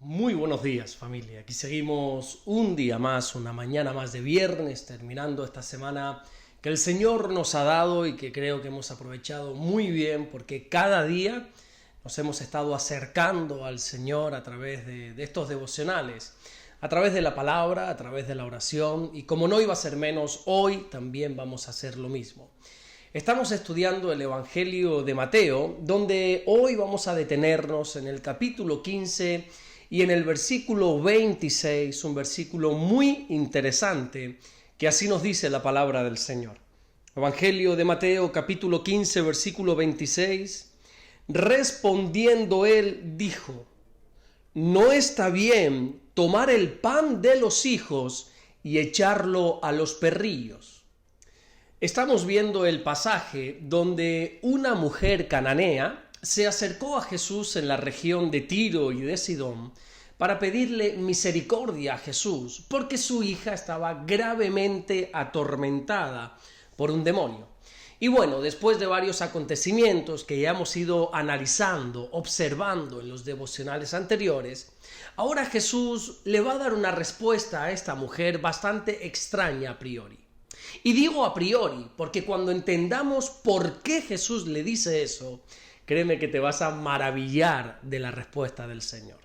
Muy buenos días, familia. Aquí seguimos un día más, una mañana más de viernes, terminando esta semana que el Señor nos ha dado y que creo que hemos aprovechado muy bien, porque cada día nos hemos estado acercando al Señor a través de estos devocionales, a través de la palabra, a través de la oración, y como no iba a ser menos, hoy también vamos a hacer lo mismo. Estamos estudiando el Evangelio de Mateo, donde hoy vamos a detenernos en el capítulo 15 y en el versículo 26, un versículo muy interesante, que así nos dice la palabra del Señor. Evangelio de Mateo, capítulo 15, versículo 26. Respondiendo él, dijo: no está bien tomar el pan de los hijos y echarlo a los perrillos. Estamos viendo el pasaje donde una mujer cananea se acercó a Jesús en la región de Tiro y de Sidón para pedirle misericordia a Jesús porque su hija estaba gravemente atormentada por un demonio. Y bueno, después de varios acontecimientos que ya hemos ido analizando, observando en los devocionales anteriores, ahora Jesús le va a dar una respuesta a esta mujer bastante extraña a priori. Y digo a priori porque cuando entendamos por qué Jesús le dice eso, créeme que te vas a maravillar de la respuesta del Señor.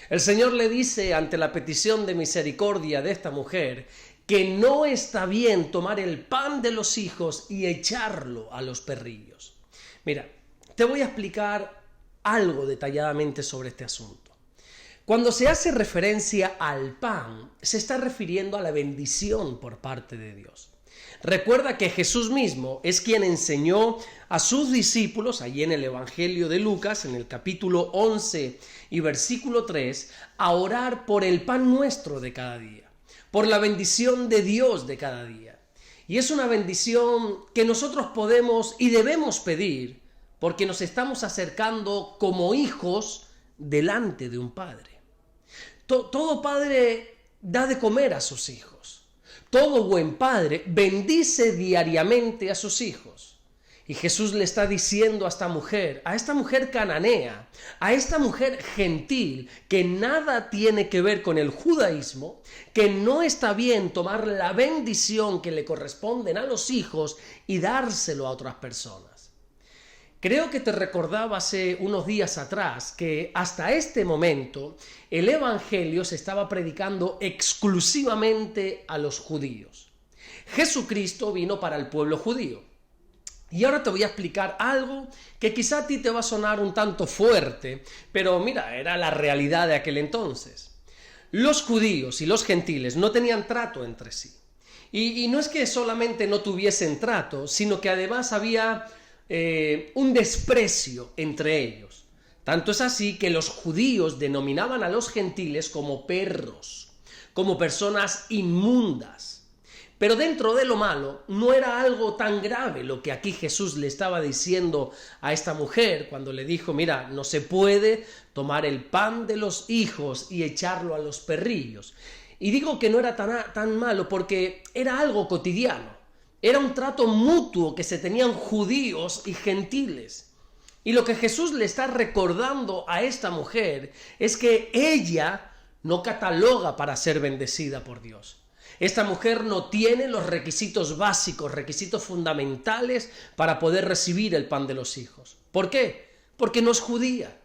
El Señor le dice, ante la petición de misericordia de esta mujer, que no está bien tomar el pan de los hijos y echarlo a los perrillos. Mira, te voy a explicar algo detalladamente sobre este asunto. Cuando se hace referencia al pan, se está refiriendo a la bendición por parte de Dios. Recuerda que Jesús mismo es quien enseñó a sus discípulos, allí en el Evangelio de Lucas, en el capítulo 11 y versículo 3, a orar por el pan nuestro de cada día, por la bendición de Dios de cada día. Y es una bendición que nosotros podemos y debemos pedir porque nos estamos acercando como hijos delante de un padre. Todo padre da de comer a sus hijos. Todo buen padre bendice diariamente a sus hijos. Y Jesús le está diciendo a esta mujer cananea, a esta mujer gentil, que nada tiene que ver con el judaísmo, que no está bien tomar la bendición que le corresponden a los hijos y dárselo a otras personas. Creo que te recordaba hace unos días atrás que hasta este momento el Evangelio se estaba predicando exclusivamente a los judíos. Jesucristo vino para el pueblo judío. Y ahora te voy a explicar algo que quizá a ti te va a sonar un tanto fuerte, pero mira, era la realidad de aquel entonces. Los judíos y los gentiles no tenían trato entre sí. Y no es que solamente no tuviesen trato, sino que además había un desprecio entre ellos. Tanto es así que los judíos denominaban a los gentiles como perros, como personas inmundas. Pero dentro de lo malo no era algo tan grave lo que aquí Jesús le estaba diciendo a esta mujer cuando le dijo: mira, no se puede tomar el pan de los hijos y echarlo a los perrillos. Y digo que no era tan malo porque era algo cotidiano. Era un trato mutuo que se tenían judíos y gentiles. Y lo que Jesús le está recordando a esta mujer es que ella no cataloga para ser bendecida por Dios. Esta mujer no tiene los requisitos básicos, requisitos fundamentales para poder recibir el pan de los hijos. ¿Por qué? Porque no es judía.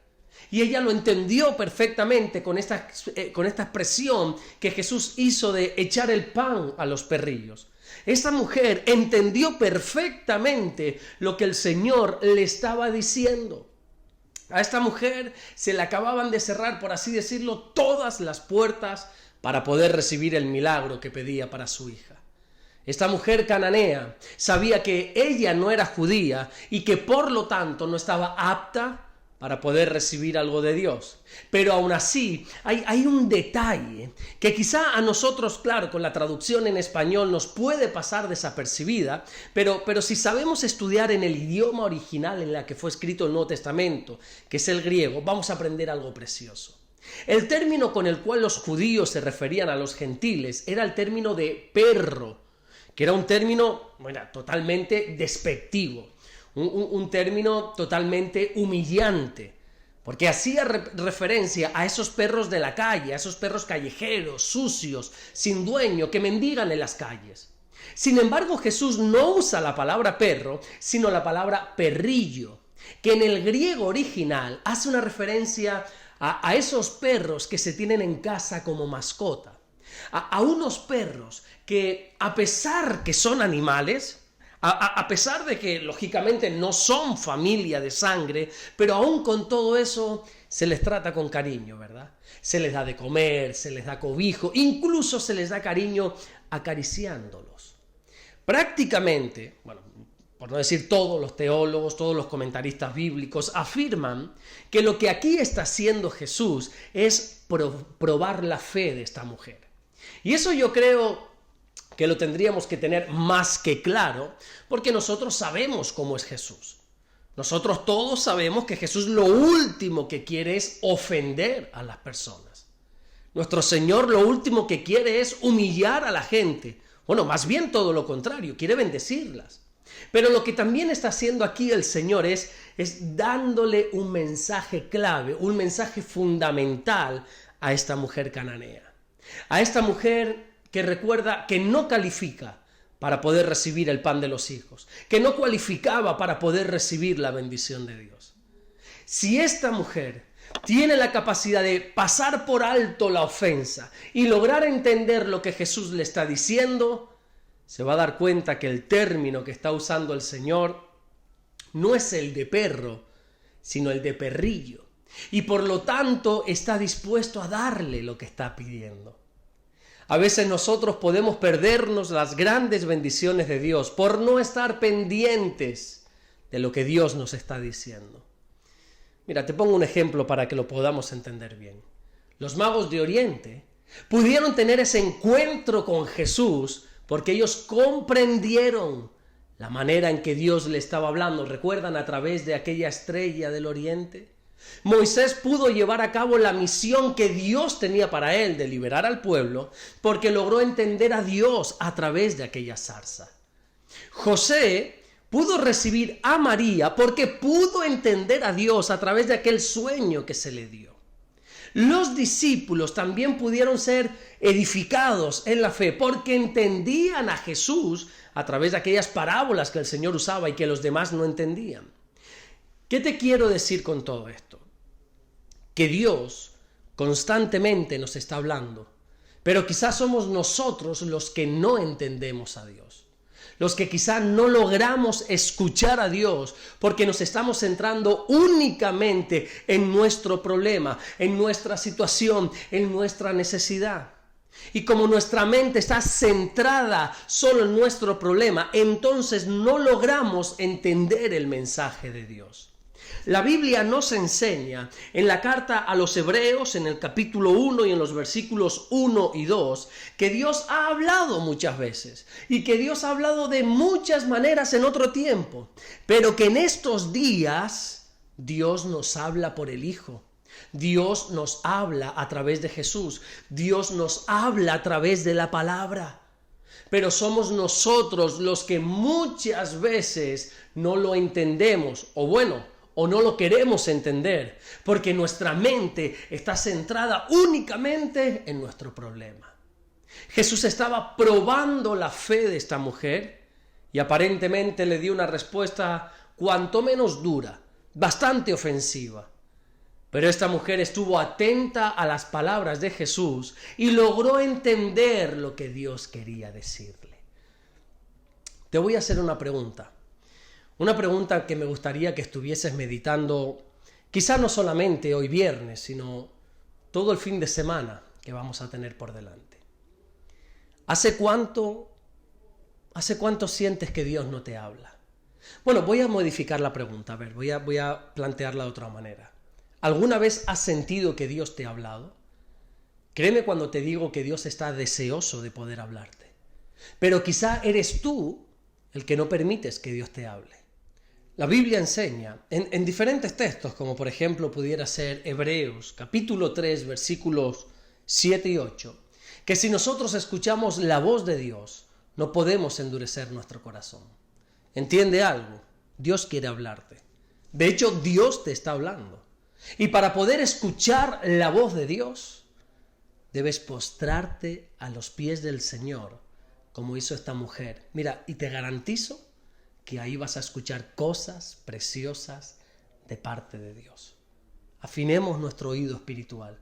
Y ella lo entendió perfectamente con esta expresión que Jesús hizo de echar el pan a los perrillos. Esta mujer entendió perfectamente lo que el Señor le estaba diciendo. A esta mujer se le acababan de cerrar, por así decirlo, todas las puertas para poder recibir el milagro que pedía para su hija. Esta mujer cananea sabía que ella no era judía y que por lo tanto no estaba apta para poder recibir algo de Dios. Pero aún así hay un detalle que quizá a nosotros, claro, con la traducción en español nos puede pasar desapercibida, pero si sabemos estudiar en el idioma original en la que fue escrito el Nuevo Testamento, que es el griego, vamos a aprender algo precioso. El término con el cual los judíos se referían a los gentiles era el término de perro, que era un término, totalmente despectivo. Un término totalmente humillante porque hacía referencia a esos perros de la calle, a esos perros callejeros, sucios, sin dueño, que mendigan en las calles. Sin embargo, Jesús no usa la palabra perro, sino la palabra perrillo, que en el griego original hace una referencia a esos perros que se tienen en casa como mascota, a unos perros que, a pesar que son animales, a pesar de que lógicamente no son familia de sangre, pero aún con todo eso se les trata con cariño, ¿verdad? Se les da de comer, se les da cobijo, incluso se les da cariño acariciándolos. Prácticamente, bueno, por no decir todos los teólogos, todos los comentaristas bíblicos, afirman que lo que aquí está haciendo Jesús es probar la fe de esta mujer. Y eso yo creo que lo tendríamos que tener más que claro, porque nosotros sabemos cómo es Jesús. Nosotros todos sabemos que Jesús lo último que quiere es ofender a las personas. Nuestro Señor lo último que quiere es humillar a la gente. Bueno, más bien todo lo contrario, quiere bendecirlas. Pero lo que también está haciendo aquí el Señor es dándole un mensaje clave, un mensaje fundamental a esta mujer cananea. A esta mujer que recuerda que no califica para poder recibir el pan de los hijos, que no cualificaba para poder recibir la bendición de Dios. Si esta mujer tiene la capacidad de pasar por alto la ofensa y lograr entender lo que Jesús le está diciendo, se va a dar cuenta que el término que está usando el Señor no es el de perro, sino el de perrillo. Y por lo tanto está dispuesto a darle lo que está pidiendo. A veces nosotros podemos perdernos las grandes bendiciones de Dios por no estar pendientes de lo que Dios nos está diciendo. Mira, te pongo un ejemplo para que lo podamos entender bien. Los magos de Oriente pudieron tener ese encuentro con Jesús porque ellos comprendieron la manera en que Dios le estaba hablando. ¿Recuerdan a través de aquella estrella del Oriente? Moisés pudo llevar a cabo la misión que Dios tenía para él de liberar al pueblo porque logró entender a Dios a través de aquella zarza. José pudo recibir a María porque pudo entender a Dios a través de aquel sueño que se le dio. Los discípulos también pudieron ser edificados en la fe porque entendían a Jesús a través de aquellas parábolas que el Señor usaba y que los demás no entendían. ¿Qué te quiero decir con todo esto? Que Dios constantemente nos está hablando, pero quizás somos nosotros los que no entendemos a Dios, los que quizás no logramos escuchar a Dios porque nos estamos centrando únicamente en nuestro problema, en nuestra situación, en nuestra necesidad. Y como nuestra mente está centrada solo en nuestro problema, entonces no logramos entender el mensaje de Dios. La Biblia nos enseña en la carta a los Hebreos, en el capítulo 1 y en los versículos 1 y 2, que Dios ha hablado muchas veces y que Dios ha hablado de muchas maneras en otro tiempo, pero que en estos días Dios nos habla por el Hijo. Dios nos habla a través de Jesús. Dios nos habla a través de la palabra. Pero somos nosotros los que muchas veces no lo entendemos, o no lo queremos entender, porque nuestra mente está centrada únicamente en nuestro problema. Jesús estaba probando la fe de esta mujer y aparentemente le dio una respuesta cuanto menos dura, bastante ofensiva. Pero esta mujer estuvo atenta a las palabras de Jesús y logró entender lo que Dios quería decirle. Te voy a hacer una pregunta que me gustaría que estuvieses meditando, quizá no solamente hoy viernes, sino todo el fin de semana que vamos a tener por delante. ¿Hace cuánto sientes que Dios no te habla? Bueno, voy a modificar la pregunta, voy a plantearla de otra manera. ¿Alguna vez has sentido que Dios te ha hablado? Créeme cuando te digo que Dios está deseoso de poder hablarte. Pero quizá eres tú el que no permites que Dios te hable. La Biblia enseña en diferentes textos, como por ejemplo pudiera ser Hebreos, capítulo 3, versículos 7 y 8, que si nosotros escuchamos la voz de Dios, no podemos endurecer nuestro corazón. ¿Entiende algo? Dios quiere hablarte. De hecho, Dios te está hablando. Y para poder escuchar la voz de Dios, debes postrarte a los pies del Señor, como hizo esta mujer. Mira, y te garantizo que ahí vas a escuchar cosas preciosas de parte de Dios. Afinemos nuestro oído espiritual.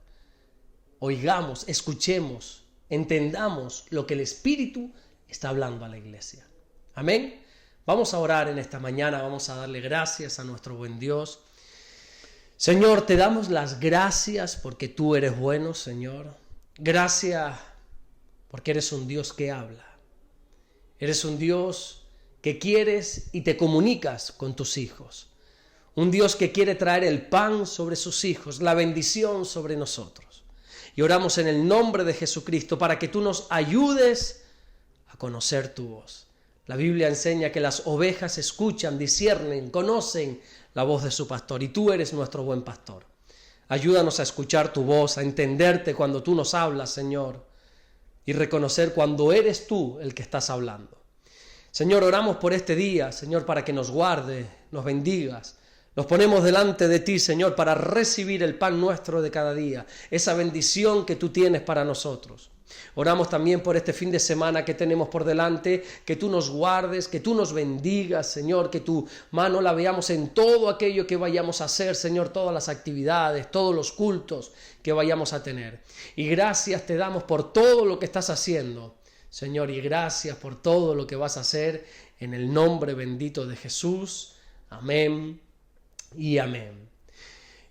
Oigamos, escuchemos, entendamos lo que el Espíritu está hablando a la iglesia. Amén. Vamos a orar en esta mañana, vamos a darle gracias a nuestro buen Dios. Señor, te damos las gracias porque tú eres bueno, Señor. Gracias porque eres un Dios que habla. Eres un Dios que quieres y te comunicas con tus hijos. Un Dios que quiere traer el pan sobre sus hijos, la bendición sobre nosotros. Y oramos en el nombre de Jesucristo para que tú nos ayudes a conocer tu voz. La Biblia enseña que las ovejas escuchan, disciernen, conocen la voz de su pastor y tú eres nuestro buen pastor. Ayúdanos a escuchar tu voz, a entenderte cuando tú nos hablas, Señor, y reconocer cuando eres tú el que estás hablando. Señor, oramos por este día, Señor, para que nos guarde, nos bendigas. Nos ponemos delante de ti, Señor, para recibir el pan nuestro de cada día, esa bendición que tú tienes para nosotros. Oramos también por este fin de semana que tenemos por delante, que tú nos guardes, que tú nos bendigas, Señor, que tu mano la veamos en todo aquello que vayamos a hacer, Señor, todas las actividades, todos los cultos que vayamos a tener. Y gracias te damos por todo lo que estás haciendo, Señor, y gracias por todo lo que vas a hacer en el nombre bendito de Jesús. Amén y amén.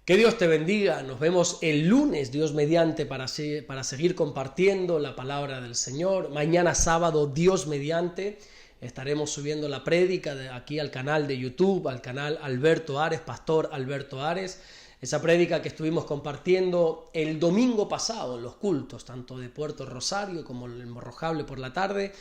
Que Dios te bendiga, nos vemos el lunes, Dios mediante, para seguir compartiendo la palabra del Señor. Mañana sábado, Dios mediante, estaremos subiendo la prédica aquí al canal de YouTube, al canal Alberto Ares, Pastor Alberto Ares. Esa prédica que estuvimos compartiendo el domingo pasado en los cultos, tanto de Puerto Rosario como el Morrojable por la tarde,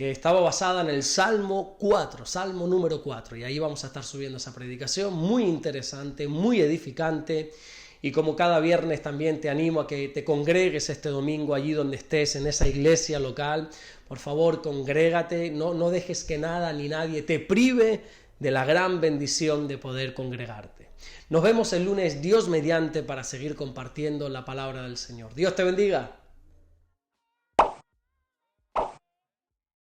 que estaba basada en el Salmo 4, Salmo número 4, y ahí vamos a estar subiendo esa predicación, muy interesante, muy edificante, y como cada viernes también te animo a que te congregues este domingo allí donde estés, en esa iglesia local. Por favor, congrégate, no dejes que nada ni nadie te prive de la gran bendición de poder congregarte. Nos vemos el lunes, Dios mediante, para seguir compartiendo la palabra del Señor. Dios te bendiga.